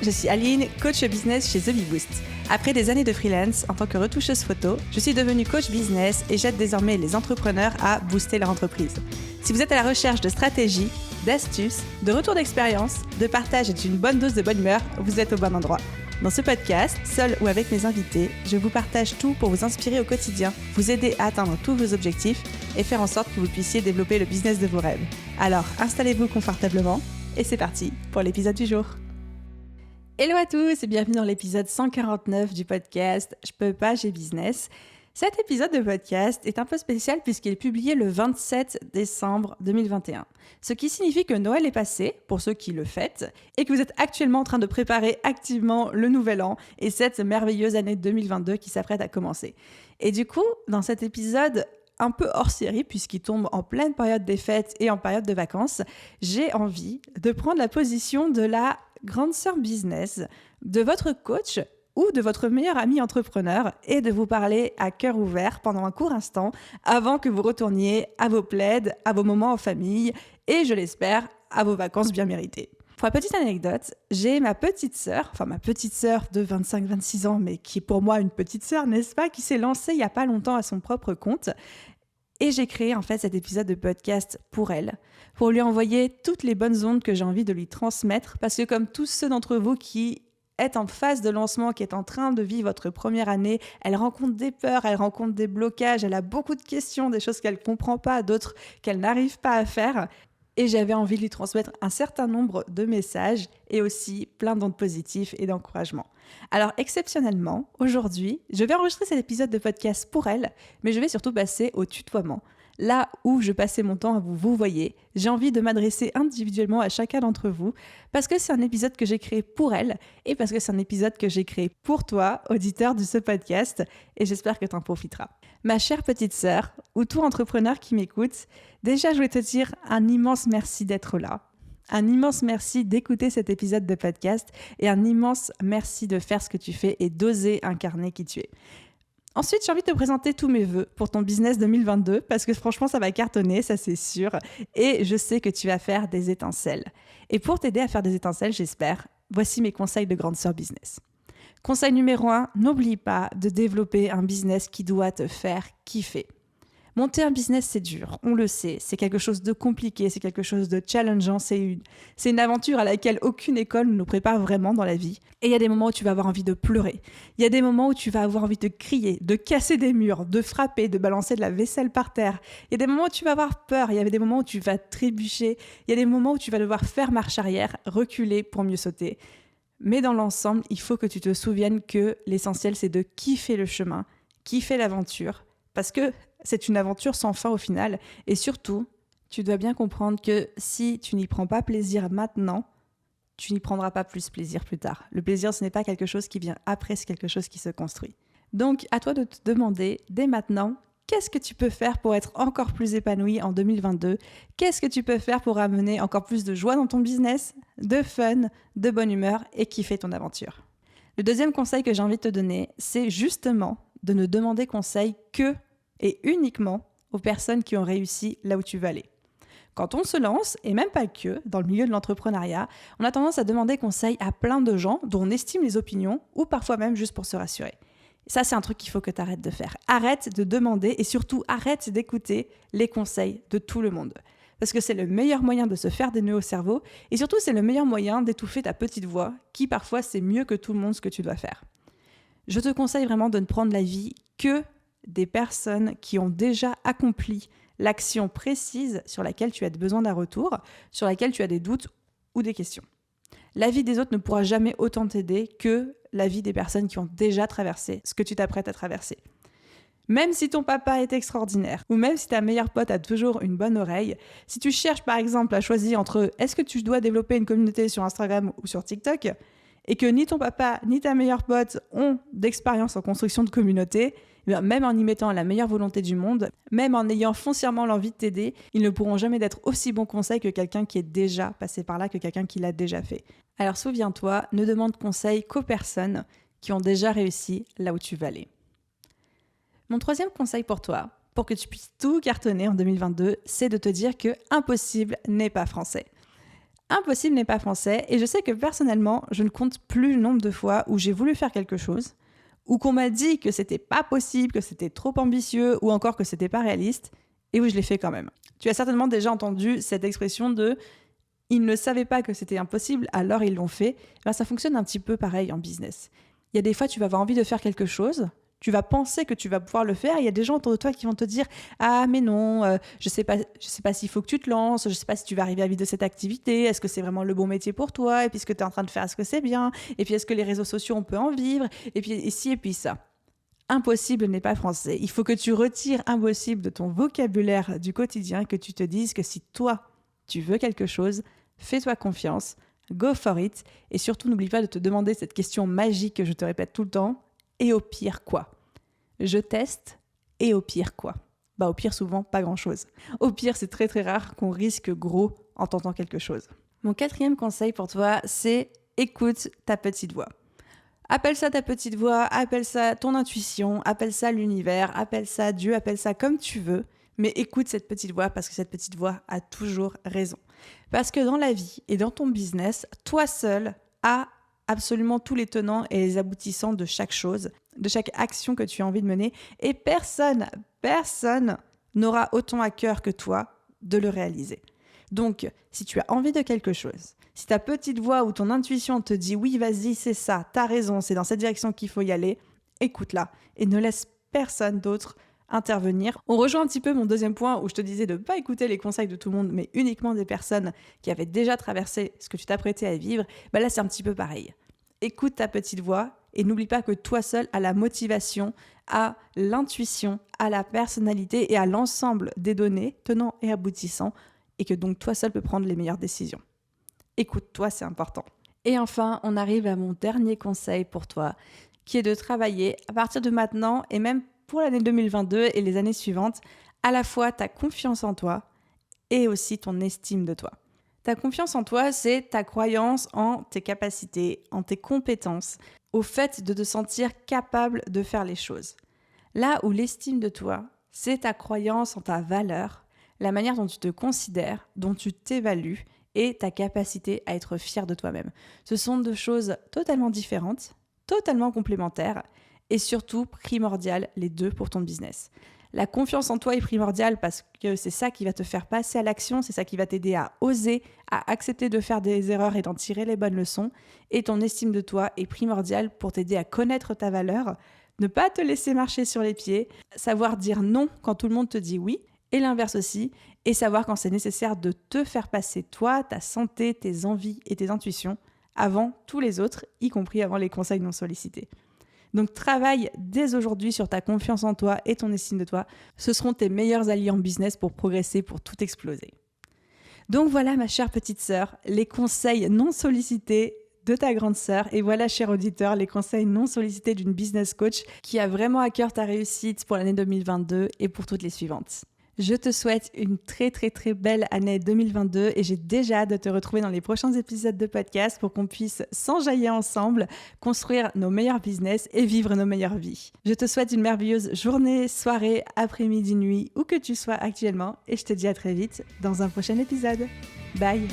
je suis Aline, coach business chez The Bee Boost. Après des années de freelance en tant que retoucheuse photo, je suis devenue coach business et j'aide désormais les entrepreneurs à booster leur entreprise. Si vous êtes à la recherche de stratégies, d'astuces, de retours d'expérience, de partage et d'une bonne dose de bonne humeur, vous êtes au bon endroit. Dans ce podcast, seul ou avec mes invités, je vous partage tout pour vous inspirer au quotidien, vous aider à atteindre tous vos objectifs et faire en sorte que vous puissiez développer le business de vos rêves. Alors, installez-vous confortablement et c'est parti pour l'épisode du jour. Hello à tous et bienvenue dans l'épisode 149 du podcast Je peux pas, j'ai business. Cet épisode de podcast est un peu spécial puisqu'il est publié le 27 décembre 2021. Ce qui signifie que Noël est passé, pour ceux qui le fêtent, et que vous êtes actuellement en train de préparer activement le nouvel an et cette merveilleuse année 2022 qui s'apprête à commencer. Et du coup, dans cet épisode un peu hors série, puisqu'il tombe en pleine période des fêtes et en période de vacances, j'ai envie de prendre la position de la grande sœur business, de votre coach ou de votre meilleur ami entrepreneur et de vous parler à cœur ouvert pendant un court instant avant que vous retourniez à vos plaids, à vos moments en famille et, je l'espère, à vos vacances bien méritées. Pour la petite anecdote, j'ai ma petite sœur de 25-26 ans, mais qui est pour moi une petite sœur, n'est-ce pas, qui s'est lancée il n'y a pas longtemps à son propre compte. Et j'ai créé en fait cet épisode de podcast pour elle, pour lui envoyer toutes les bonnes ondes que j'ai envie de lui transmettre, parce que comme tous ceux d'entre vous qui êtes en phase de lancement, qui est en train de vivre votre première année, elle rencontre des peurs, elle rencontre des blocages, elle a beaucoup de questions, des choses qu'elle ne comprend pas, d'autres qu'elle n'arrive pas à faire. Et j'avais envie de lui transmettre un certain nombre de messages et aussi plein d'ondes positives et d'encouragement. Alors exceptionnellement, aujourd'hui, je vais enregistrer cet épisode de podcast pour elle, mais je vais surtout passer au tutoiement. Là où je passais mon temps à vous voyez, j'ai envie de m'adresser individuellement à chacun d'entre vous parce que c'est un épisode que j'ai créé pour elle et parce que c'est un épisode que j'ai créé pour toi, auditeur de ce podcast, et j'espère que tu en profiteras. Ma chère petite sœur, ou tout entrepreneur qui m'écoute, déjà je voulais te dire un immense merci d'être là. Un immense merci d'écouter cet épisode de podcast et un immense merci de faire ce que tu fais et d'oser incarner qui tu es. Ensuite, j'ai envie de te présenter tous mes vœux pour ton business 2022 parce que franchement, ça va cartonner, ça c'est sûr. Et je sais que tu vas faire des étincelles. Et pour t'aider à faire des étincelles, j'espère, voici mes conseils de grande sœur business. Conseil numéro 1, n'oublie pas de développer un business qui doit te faire kiffer. Monter un business, c'est dur, on le sait, c'est quelque chose de compliqué, c'est quelque chose de challengeant, c'est une aventure à laquelle aucune école ne nous prépare vraiment dans la vie. Et il y a des moments où tu vas avoir envie de pleurer, il y a des moments où tu vas avoir envie de crier, de casser des murs, de frapper, de balancer de la vaisselle par terre. Il y a des moments où tu vas avoir peur, il y a des moments où tu vas trébucher, il y a des moments où tu vas devoir faire marche arrière, reculer pour mieux sauter. Mais dans l'ensemble, il faut que tu te souviennes que l'essentiel, c'est de kiffer le chemin, kiffer l'aventure, parce que c'est une aventure sans fin au final. Et surtout, tu dois bien comprendre que si tu n'y prends pas plaisir maintenant, tu n'y prendras pas plus plaisir plus tard. Le plaisir, ce n'est pas quelque chose qui vient après, c'est quelque chose qui se construit. Donc, à toi de te demander, dès maintenant, qu'est-ce que tu peux faire pour être encore plus épanoui en 2022 ? Qu'est-ce que tu peux faire pour amener encore plus de joie dans ton business, de fun, de bonne humeur et kiffer ton aventure ? Le deuxième conseil que j'ai envie de te donner, c'est justement de ne demander conseil que et uniquement aux personnes qui ont réussi là où tu veux aller. Quand on se lance, et même pas que, dans le milieu de l'entrepreneuriat, on a tendance à demander conseil à plein de gens dont on estime les opinions ou parfois même juste pour se rassurer. Et ça, c'est un truc qu'il faut que tu arrêtes de faire. Arrête de demander et surtout arrête d'écouter les conseils de tout le monde. Parce que c'est le meilleur moyen de se faire des nœuds au cerveau et surtout, c'est le meilleur moyen d'étouffer ta petite voix qui parfois sait mieux que tout le monde ce que tu dois faire. Je te conseille vraiment de ne prendre la vie que des personnes qui ont déjà accompli l'action précise sur laquelle tu as besoin d'un retour, sur laquelle tu as des doutes ou des questions. La vie des autres ne pourra jamais autant t'aider que la vie des personnes qui ont déjà traversé ce que tu t'apprêtes à traverser. Même si ton papa est extraordinaire, ou même si ta meilleure pote a toujours une bonne oreille, si tu cherches par exemple à choisir entre est-ce que tu dois développer une communauté sur Instagram ou sur TikTok, et que ni ton papa ni ta meilleure pote ont d'expérience en construction de communauté, même en y mettant la meilleure volonté du monde, même en ayant foncièrement l'envie de t'aider, ils ne pourront jamais être aussi bons conseils que quelqu'un qui est déjà passé par là, que quelqu'un qui l'a déjà fait. Alors souviens-toi, ne demande conseil qu'aux personnes qui ont déjà réussi là où tu veux aller. Mon troisième conseil pour toi, pour que tu puisses tout cartonner en 2022, c'est de te dire que impossible n'est pas français. Impossible n'est pas français et je sais que personnellement, je ne compte plus le nombre de fois où j'ai voulu faire quelque chose, ou qu'on m'a dit que c'était pas possible, que c'était trop ambitieux ou encore que c'était pas réaliste et où je l'ai fait quand même. Tu as certainement déjà entendu cette expression de ils ne savaient pas que c'était impossible, alors ils l'ont fait. Ben, ça fonctionne un petit peu pareil en business. Il y a des fois, tu vas avoir envie de faire quelque chose, tu vas penser que tu vas pouvoir le faire, et il y a des gens autour de toi qui vont te dire « Ah, mais non, je sais pas s'il faut que tu te lances, je sais pas si tu vas arriver à vivre de cette activité, est-ce que c'est vraiment le bon métier pour toi, et puis ce que tu es en train de faire, est-ce que c'est bien, et puis est-ce que les réseaux sociaux, on peut en vivre, et puis ici, et puis ça. » Impossible n'est pas français. Il faut que tu retires impossible de ton vocabulaire du quotidien, que tu te dises que si toi, tu veux quelque chose, fais-toi confiance, go for it, et surtout n'oublie pas de te demander cette question magique que je te répète tout le temps, et au pire quoi ? Je teste, et au pire quoi ? Au pire souvent pas grand-chose. Au pire c'est très très rare qu'on risque gros en tentant quelque chose. Mon 4e conseil pour toi, c'est écoute ta petite voix. Appelle ça ta petite voix, appelle ça ton intuition, appelle ça l'univers, appelle ça Dieu, appelle ça comme tu veux, mais écoute cette petite voix parce que cette petite voix a toujours raison. Parce que dans la vie et dans ton business, toi seul as absolument tous les tenants et les aboutissants de chaque chose, de chaque action que tu as envie de mener, et personne n'aura autant à cœur que toi de le réaliser. Donc, si tu as envie de quelque chose, si ta petite voix ou ton intuition te dit « oui, vas-y, c'est ça, t'as raison, c'est dans cette direction qu'il faut y aller », écoute-la et ne laisse personne d'autre intervenir. On rejoint un petit peu mon 2e point où je te disais de ne pas écouter les conseils de tout le monde, mais uniquement des personnes qui avaient déjà traversé ce que tu t'apprêtais à vivre. Là, c'est un petit peu pareil. Écoute ta petite voix et n'oublie pas que toi seul as la motivation, à l'intuition, à la personnalité et à l'ensemble des données tenants et aboutissants, et que donc toi seul peux prendre les meilleures décisions. Écoute-toi, c'est important. Et enfin, on arrive à mon dernier conseil pour toi, qui est de travailler à partir de maintenant et même pour l'année 2022 et les années suivantes, à la fois ta confiance en toi et aussi ton estime de toi. Ta confiance en toi, c'est ta croyance en tes capacités, en tes compétences, au fait de te sentir capable de faire les choses. Là où l'estime de toi, c'est ta croyance en ta valeur, la manière dont tu te considères, dont tu t'évalues et ta capacité à être fier de toi-même. Ce sont 2 choses totalement différentes, totalement complémentaires et surtout primordiales, les 2 pour ton business. La confiance en toi est primordiale parce que c'est ça qui va te faire passer à l'action, c'est ça qui va t'aider à oser, à accepter de faire des erreurs et d'en tirer les bonnes leçons. Et ton estime de toi est primordiale pour t'aider à connaître ta valeur, ne pas te laisser marcher sur les pieds, savoir dire non quand tout le monde te dit oui, et l'inverse aussi, et savoir quand c'est nécessaire de te faire passer toi, ta santé, tes envies et tes intuitions avant tous les autres, y compris avant les conseils non sollicités. Donc travaille dès aujourd'hui sur ta confiance en toi et ton estime de toi. Ce seront tes meilleurs alliés en business pour progresser, pour tout exploser. Donc voilà ma chère petite sœur, les conseils non sollicités de ta grande sœur. Et voilà, cher auditeur, les conseils non sollicités d'une business coach qui a vraiment à cœur ta réussite pour l'année 2022 et pour toutes les suivantes. Je te souhaite une très très très belle année 2022 et j'ai déjà hâte de te retrouver dans les prochains épisodes de podcast pour qu'on puisse s'enjailler ensemble, construire nos meilleurs business et vivre nos meilleures vies. Je te souhaite une merveilleuse journée, soirée, après-midi, nuit, où que tu sois actuellement et je te dis à très vite dans un prochain épisode. Bye!